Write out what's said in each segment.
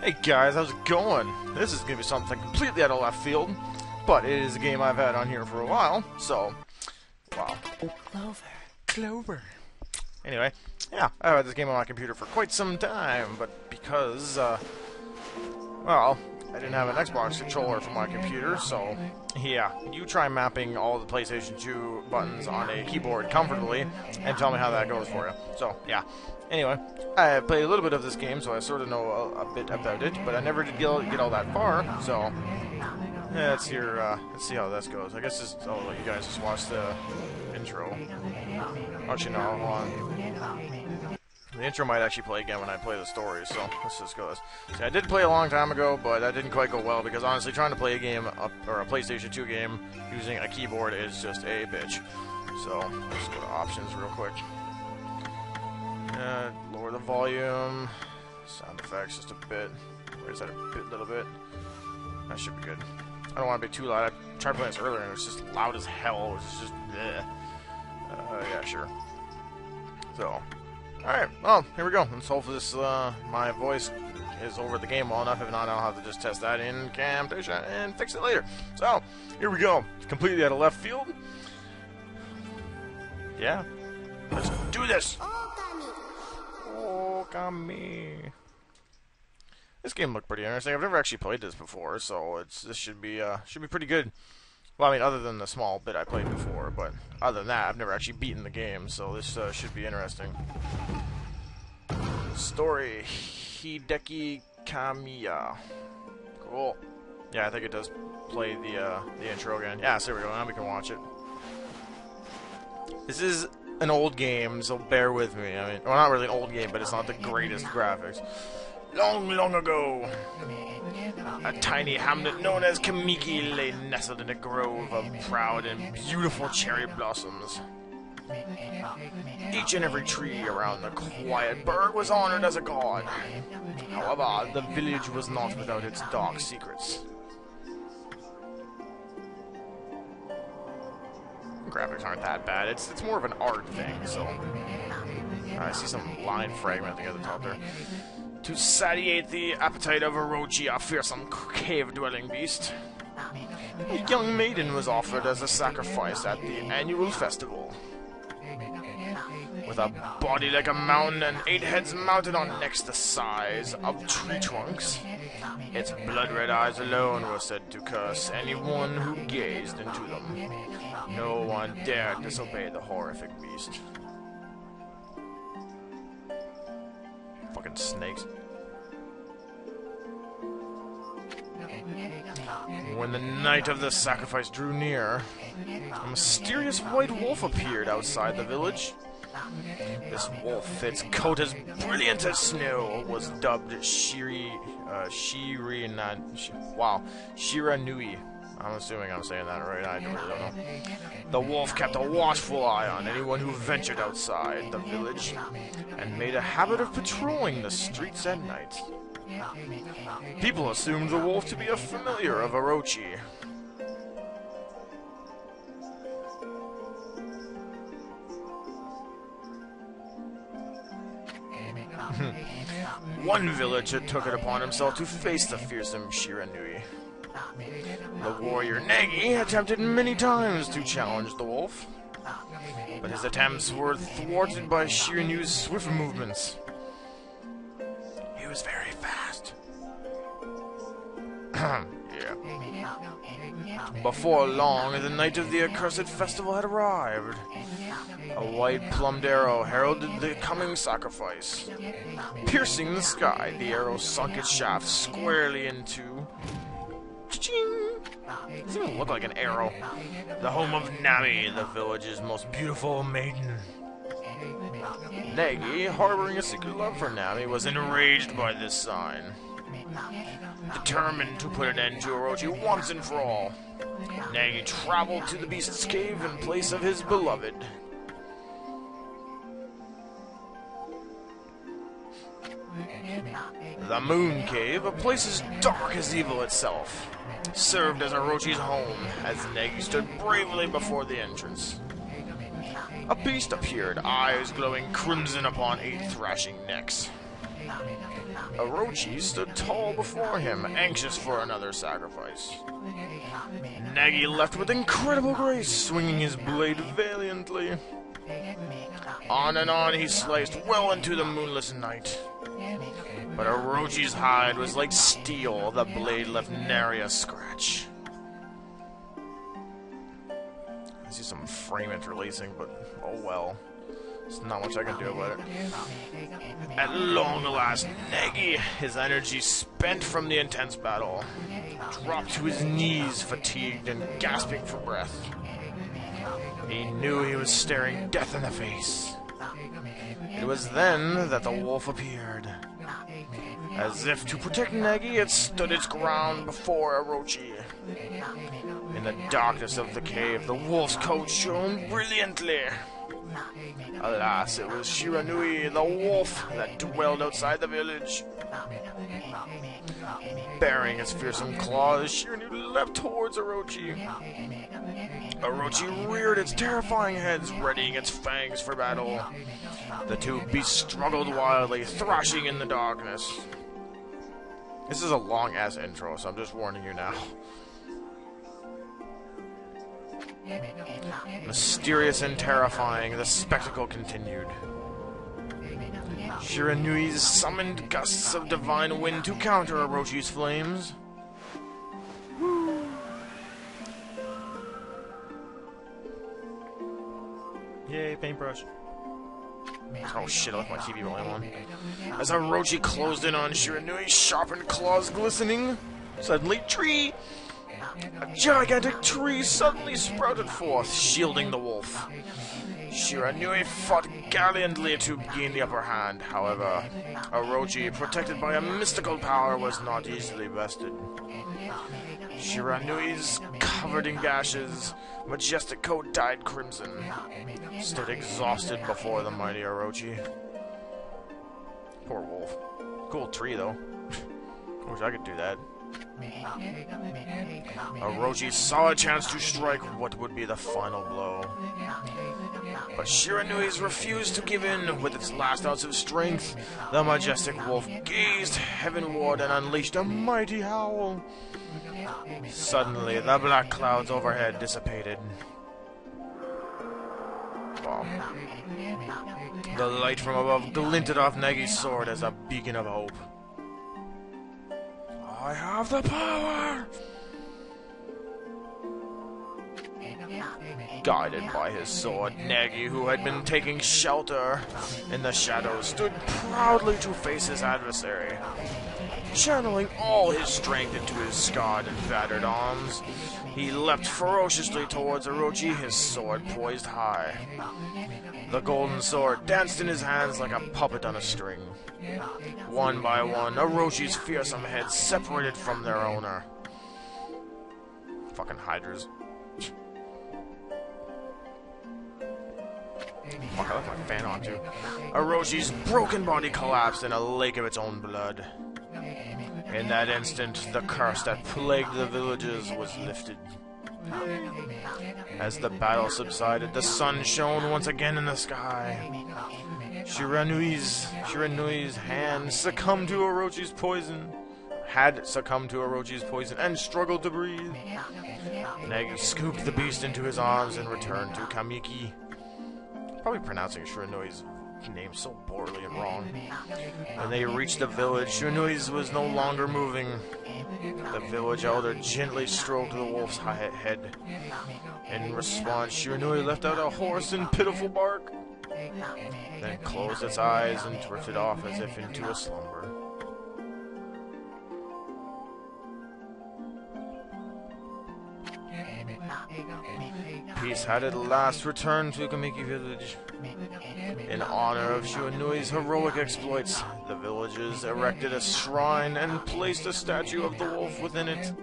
Hey guys, how's it going? This is gonna be something completely out of left field, but it is a game I've had on here for a while, so, wow. Clover. Anyway, yeah, I've had this game on my computer for quite some time, but because, well, I didn't have an Xbox controller for my computer, so, yeah, you try mapping all the PlayStation 2 buttons on a keyboard comfortably, and tell me how that goes for you. So, yeah. Anyway, I played a little bit of this game, so I sort of know a bit about it, but I never did get all that far, so, yeah, let's see how this goes. I guess I'll let you guys just watch the intro. Actually, no, hold on. The intro might actually play again when I play the story, so let's just go. See, I did play a long time ago, but that didn't quite go well, because honestly, trying to play a game, or a PlayStation 2 game, using a keyboard is just a bitch. So, let's go to options real quick. Lower the volume, sound effects just a bit, raise that a little bit. That should be good. I don't want to be too loud. I tried playing this earlier and it was just loud as hell. It was just bleh. Yeah, sure. So, alright, well, here we go. Let's hope this, my voice is over the game well enough. If not, I'll have to just test that in Camtasia and fix it later. So, here we go. It's completely out of left field. Yeah. Let's do this! Okami. This game looked pretty interesting. I've never actually played this before, so this should be pretty good. Well, I mean, other than the small bit I played before, but other than that, I've never actually beaten the game, so this should be interesting. Story: Hideki Kamiya. Cool. Yeah, I think it does play the intro again. Yeah, so there we go. Now we can watch it. This is an old game, so bear with me. I mean, well, not really an old game, but it's not the greatest graphics. Long, long ago, a tiny hamlet known as Kamiki lay nestled in a grove of proud and beautiful cherry blossoms. Each and every tree around the quiet burg was honored as a god. However, the village was not without its dark secrets. Graphics aren't that bad. It's more of an art thing, so... I see some line fragmenting at the top there. To satiate the appetite of Orochi, a fearsome cave-dwelling beast, a young maiden was offered as a sacrifice at the annual festival. With a body like a mountain and 8 heads mounted on necks the size of tree trunks, its blood-red eyes alone were said to curse anyone who gazed into them. No one dared disobey the horrific beast. Fucking snakes. When the night of the sacrifice drew near, a mysterious white wolf appeared outside the village. This wolf, its coat as brilliant as snow, was dubbed Shiranui. I'm assuming I'm saying that right. I really don't know. The wolf kept a watchful eye on anyone who ventured outside the village, and made a habit of patrolling the streets at night. People assumed the wolf to be a familiar of Orochi. One villager took it upon himself to face the fearsome Shiranui. The warrior Nagi attempted many times to challenge the wolf, but his attempts were thwarted by Shiranui's swift movements. He was very fast. Yeah. Before long, the night of the accursed festival had arrived. A white plumed arrow heralded the coming sacrifice. Piercing the sky, the arrow sunk its shaft squarely into... Cha-ching! It doesn't even look like an arrow. The home of Nami, the village's most beautiful maiden. Nagi, harboring a secret love for Nami, was enraged by this sign. Determined to put an end to Orochi once and for all, Nagi traveled to the beast's cave in place of his beloved. The Moon Cave, a place as dark as evil itself, served as Orochi's home as Nagi stood bravely before the entrance. A beast appeared, eyes glowing crimson upon 8 thrashing necks. Orochi stood tall before him, anxious for another sacrifice. Nagi left with incredible grace, swinging his blade valiantly. On and on he sliced well into the moonless night. But Orochi's hide was like steel, the blade left nary a scratch. I see some frame interlacing, but oh well. There's not much I can do about it. At long last, Nagi, his energy spent from the intense battle, dropped to his knees, fatigued and gasping for breath. He knew he was staring death in the face. It was then that the wolf appeared. As if to protect Nagi, it stood its ground before Orochi. In the darkness of the cave, the wolf's coat shone brilliantly. Alas, it was Shiranui, the wolf, that dwelled outside the village. Bearing its fearsome claws, Shiranui leapt towards Orochi. Orochi reared its terrifying heads, readying its fangs for battle. The two beasts struggled wildly, thrashing in the darkness. This is a long-ass intro, so I'm just warning you now. Mysterious and terrifying, the spectacle continued. Shiranui's summoned gusts of divine wind to counter Orochi's flames. Yay, paintbrush. Oh shit, I left my TV volume on. As Orochi closed in on Shiranui, sharpened claws glistening, suddenly a gigantic tree suddenly sprouted forth, shielding the wolf. Shiranui fought gallantly to gain the upper hand. However, Orochi, protected by a mystical power, was not easily bested. Shiranui's, covered in gashes, majestic coat dyed crimson, stood exhausted before the mighty Orochi. Poor wolf. Cool tree, though. I wish I could do that. Orochi saw a chance to strike what would be the final blow. But Shiranui's refused to give in. With its last ounce of strength, the majestic wolf gazed heavenward and unleashed a mighty howl. Suddenly, the black clouds overhead dissipated. Wow. The light from above glinted off Nagi's sword as a beacon of hope. I have the power! Guided by his sword, Nagi, who had been taking shelter in the shadows, stood proudly to face his adversary. Channeling all his strength into his scarred and battered arms, he leapt ferociously towards Orochi, his sword poised high. The golden sword danced in his hands like a puppet on a string. One by one, Orochi's fearsome heads separated from their owner. Fucking hydras. Fuck, I left my fan on too. Orochi's broken body collapsed in a lake of its own blood. In that instant, the curse that plagued the villages was lifted. As the battle subsided, the sun shone once again in the sky. Shiranui's hand succumbed to Orochi's poison. Had succumbed to Orochi's poison and struggled to breathe. Nagi scooped the beast into his arms and returned to Kamiki. Probably pronouncing Shiranui's name so poorly and wrong. When they reached the village, Shiranui's was no longer moving. The village elder gently stroked the wolf's head. In response, Shiranui let out a hoarse and pitiful bark, then closed its eyes and drifted off as if into a slumber. Peace had at last returned to Kamiki village. In honor of Shiranui's heroic exploits, the villagers erected a shrine and placed a statue of the wolf within it.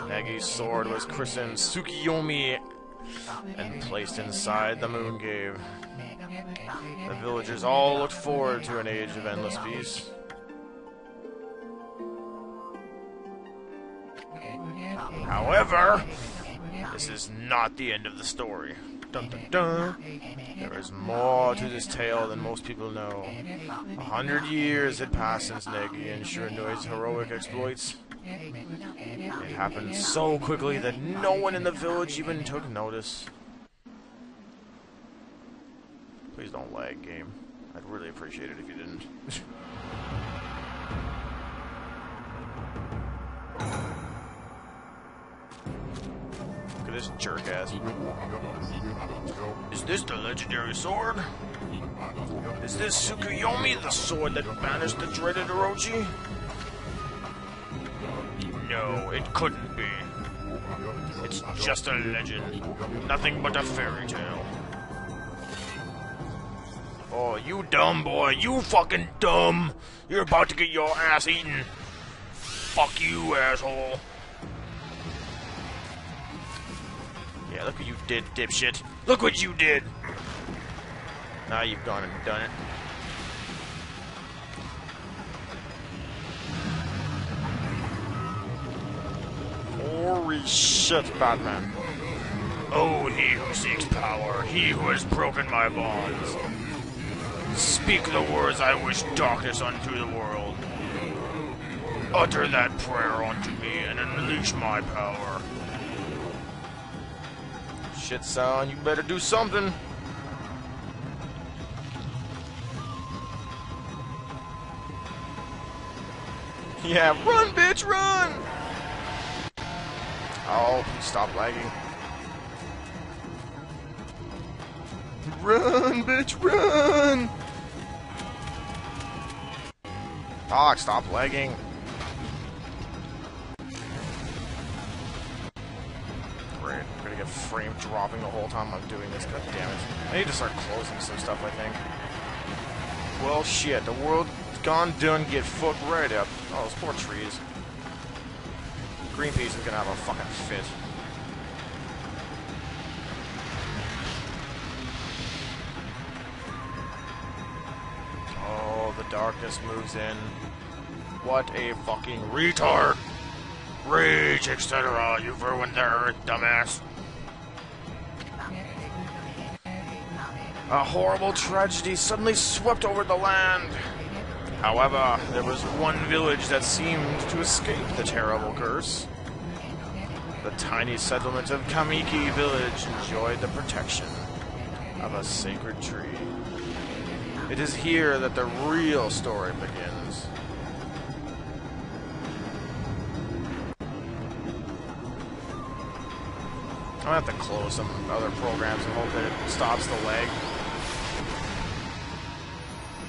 Nagi's sword was christened Tsukiyomi and placed inside the moon cave. The villagers all looked forward to an age of endless peace. However, this is not the end of the story. Dun, dun, dun. There is more to this tale than most people know. 100 years had passed since Negi and Shirandoi's heroic exploits. It happened so quickly that no one in the village even took notice. Please don't lag, game. I'd really appreciate it if you didn't. Look at this jerk-ass. Is this the legendary sword? Is this Tsukuyomi, the sword that banished the dreaded Orochi? No, it couldn't be. It's just a legend. Nothing but a fairy tale. Oh, you dumb boy. You fucking dumb. You're about to get your ass eaten. Fuck you, asshole. Yeah, look what you did, dipshit. Look what you did. Now you've gone and done it. Holy shit, Batman. Oh, he who seeks power, he who has broken my bonds. Speak the words I wish darkness unto the world. Utter that prayer unto me and unleash my power. Shit, son, you better do something. Yeah, run, bitch, run! Oh, please stop lagging. Run, bitch, run! Ah, stop lagging. Great, I'm gonna get frame dropping the whole time I'm doing this, god damn it. I need to start closing some stuff, I think. Well, shit, the world's gone done, get fucked right up. Oh, those poor trees. Greenpeace is gonna have a fucking fit. Oh, the darkness moves in. What a fucking retard! Rage, etc. You've ruined the earth, dumbass. A horrible tragedy suddenly swept over the land. However, there was one village that seemed to escape the terrible curse. The tiny settlement of Kamiki Village enjoyed the protection of a sacred tree. It is here that the real story begins. I'm gonna have to close some other programs and hope that it stops the lag.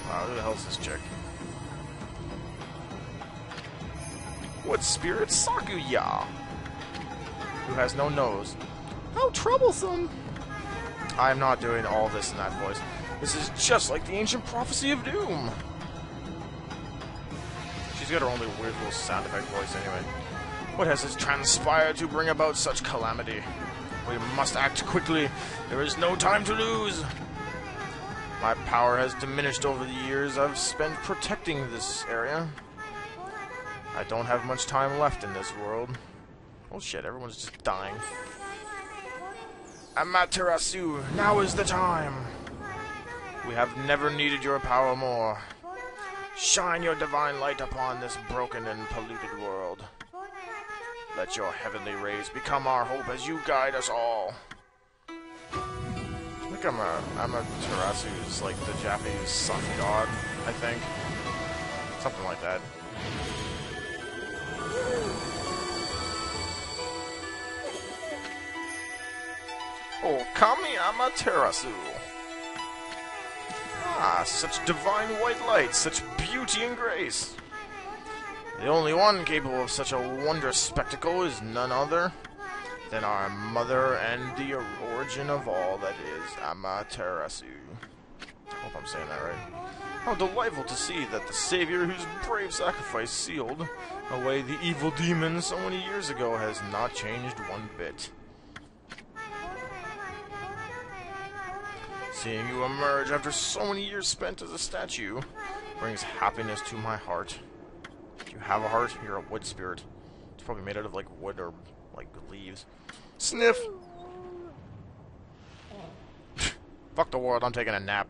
Wow, who the hell is this chick? What spirit Sakuya? Who has no nose. How troublesome! I am not doing all this in that voice. This is just like the ancient prophecy of doom. She's got her only weird little sound effect voice anyway. What has it transpired to bring about such calamity? We must act quickly. There is no time to lose. My power has diminished over the years I've spent protecting this area. I don't have much time left in this world. Oh shit, everyone's just dying. Amaterasu, now is the time. We have never needed your power more. Shine your divine light upon this broken and polluted world. Let your heavenly rays become our hope as you guide us all. I think Amaterasu is like the Japanese sun god, I think. Something like that. Okami Amaterasu. Ah, such divine white light, such beauty and grace. The only one capable of such a wondrous spectacle is none other than our mother and the origin of all that is Amaterasu. I hope I'm saying that right. How delightful to see that the savior whose brave sacrifice sealed away the evil demon so many years ago has not changed one bit. Seeing you emerge after so many years spent as a statue brings happiness to my heart. You have a heart, you're a wood spirit. It's probably made out of like wood or like leaves. Sniff! Fuck the world, I'm taking a nap.